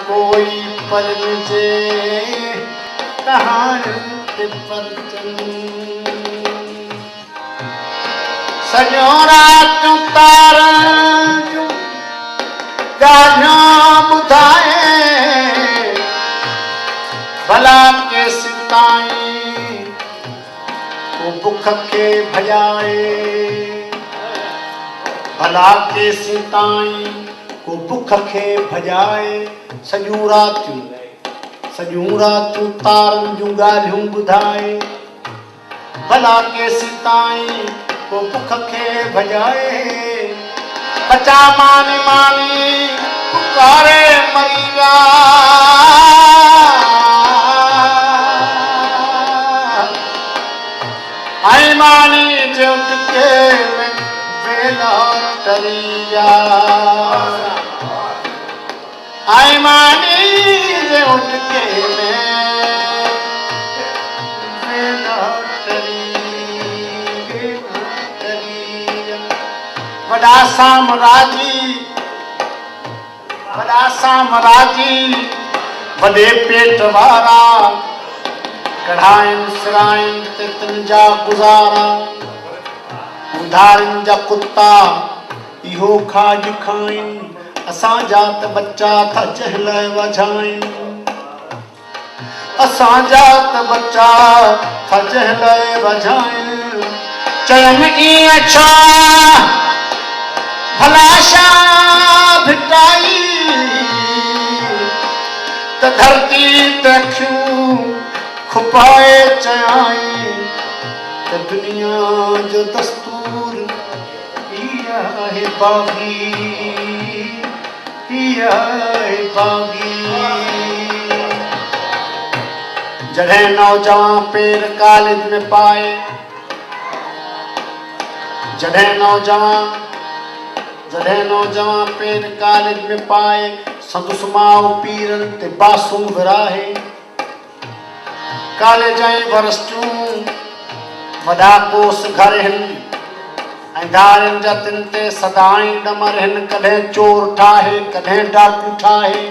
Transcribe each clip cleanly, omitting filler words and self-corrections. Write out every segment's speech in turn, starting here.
कोई परजे कहानी ते परचन सॼो राति तारनि जूं ॻाल्हियूं ॿुधाए भला केसि ताईं को बुख खे भॼाए भला केसि ताईं को बुख खे भॼाए सॼियूं रातियूं तारनि जूं ॻाल्हियूं ॿुधाए भला केसि ताईं को बुख खे भॼाए बचा मानी मानी पुकारे मरी विया आई मानी जे उटके में वेला टरी विया आई मानी जे उटके में वेला टरी वॾा साम्राजी वॾे पेट वारा कढ़ाइनि सिराइनि ते तिन जा गुज़ारा उधारियुनि जा कुत्ता इहो खाॼ खाइनि असांजा त बच्चा था चहलाए वझाइनि असांजा त बच्चा था चहलाए वझाइनि चयनि ईअं छा भला छा भिटाई त धरती ते अखियूं खुपाए चयाई त दुनिया जो दस्तूर इहा आहे बाग़ी इहा आहे बाग़ी जॾहिं नौजवान पेर कॉलेज में पाए जॾहिं नौजवान पेर कॉलेज में पाए संदुस माउ पीरनि ते बासूं विराहे कॉलेज जी यूनिवर्सिटियूं वॾा कोर्स घर आहिनि ऐं धारियुनि जा तिन ते सदाई ॾमर आहिनि कॾहिं चोर ठाहे कॾहिं डाकू ठाहे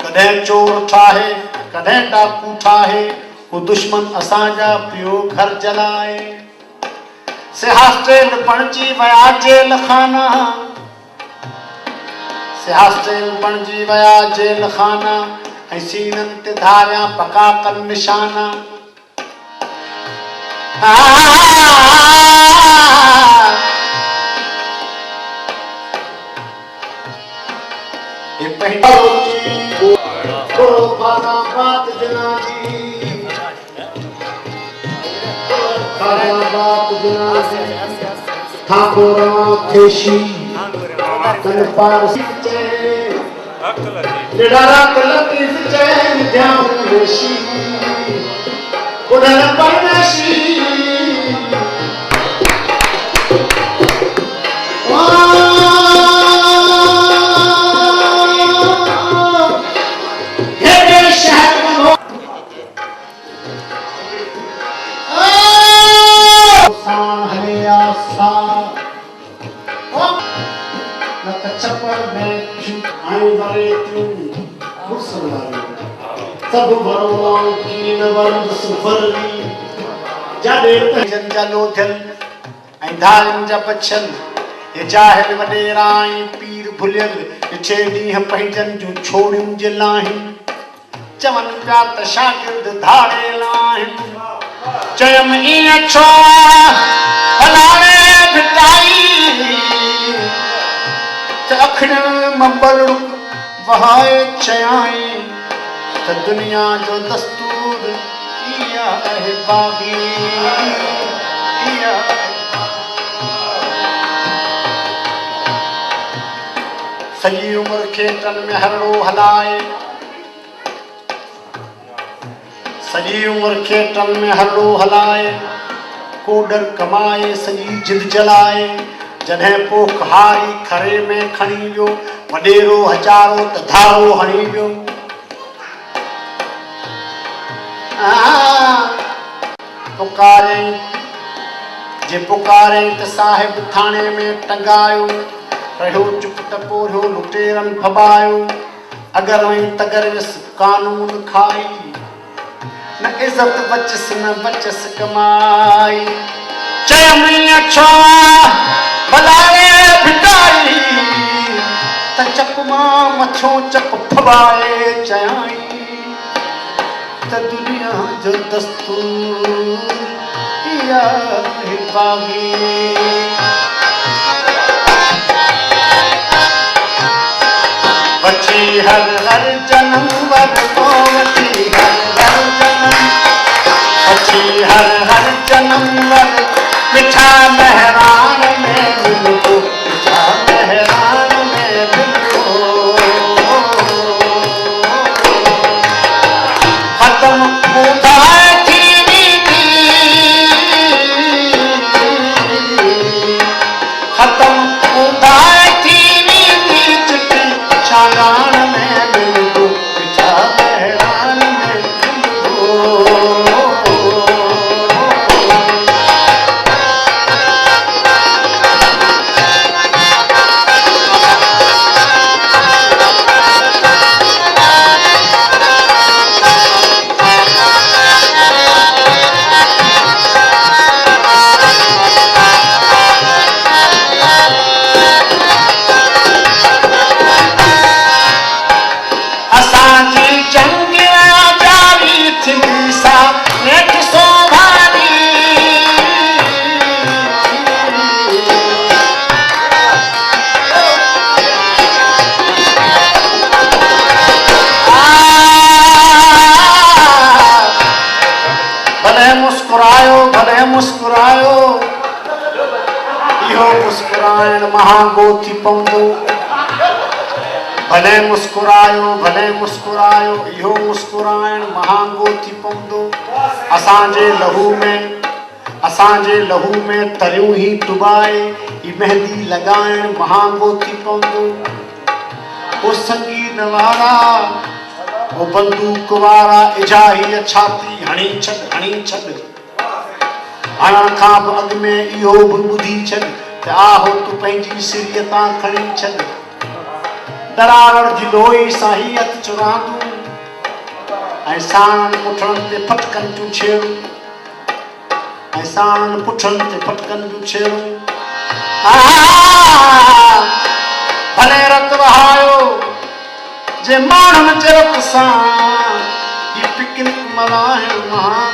कॾहिं चोर ठाहे कॾहिं डाकू ठाहे को दुश्मन असांजा पियो घर जलाए से हॉस्टेल बणिजी विया जेल खाना ऐं सीननि ते धारिया पका कनि निशाना धारियुनि जा बचल ये जाहिल वॾेरा पीर भुलियल ॾिठे ॾींहं पंहिंजनि जूं छोड़ियुनि जे लाहिनि चवनि पिया त शागिर्द धाड़ेल आहिनि चयमि ईअं छो हलाणे भिटाई त अखियुनि मां बलड़ुक वहाए चयाई त दुनिया जो दस्तूर इहा आहे बाग़ी इहा सॼी उमिरि खेतनि में हरड़ो हलाए सॼी उमिरि खेतनि में हरड़ो हलाए कोडर कमाए सॼी जिद जलाए जॾहिं पोख हारी खरे में खणी वियो वॾेरो हजारो त धारो हणी वियो पुकारे त साहिब थाणे में टंगायो रहियो चुप त पोरियो लुट लुटेरन फबायो अगर वहीं तगर विस कानून खाई न इज्जत बचस न बचस कमाई चयमई अच्छा भलाए भिटाई त चकमा मछो चक फबाए चयाई त दुनिया जो दस्तूर इया है बागी बची हर हर जन्म वर को बची हर जन्म बची हर जन्म वर मिठा मेहरान में मिलो मिठा मेहरान में मिलो खत्म उठाए खत्म उठाए चागान में मिलो मिठा मेहरान में मिलो भले मुस्कुरायो इहो मुस्कुराइण महांगो थी पवंदो भले मुस्कुरायो इहो मुस्कुराइण महांगो थी पवंदो असांजे लहू में तरियूं ही डुबाए ई मेहंदी लगाइण महांगो थी पवंदो ओ संगीन वारा ओ बंदूक वारा इजाही छाती हणी छॾ हणण खां बि अॻु में इहो बि ॿुधी छॾ त आहो तूं पंहिंजी सिरियतां खणी छॾ दरारड़ जी लोई सां ही हथ चुरांदू ऐं साणनि पुठनि ते फटकनि जूं छेड़ूं ऐं साणनि पुठनि ते फटकनि जूं छेड़ूं भले रत वहायो जे माण्हुनि जे रत सां ही पिकनिक मल्हाइण महां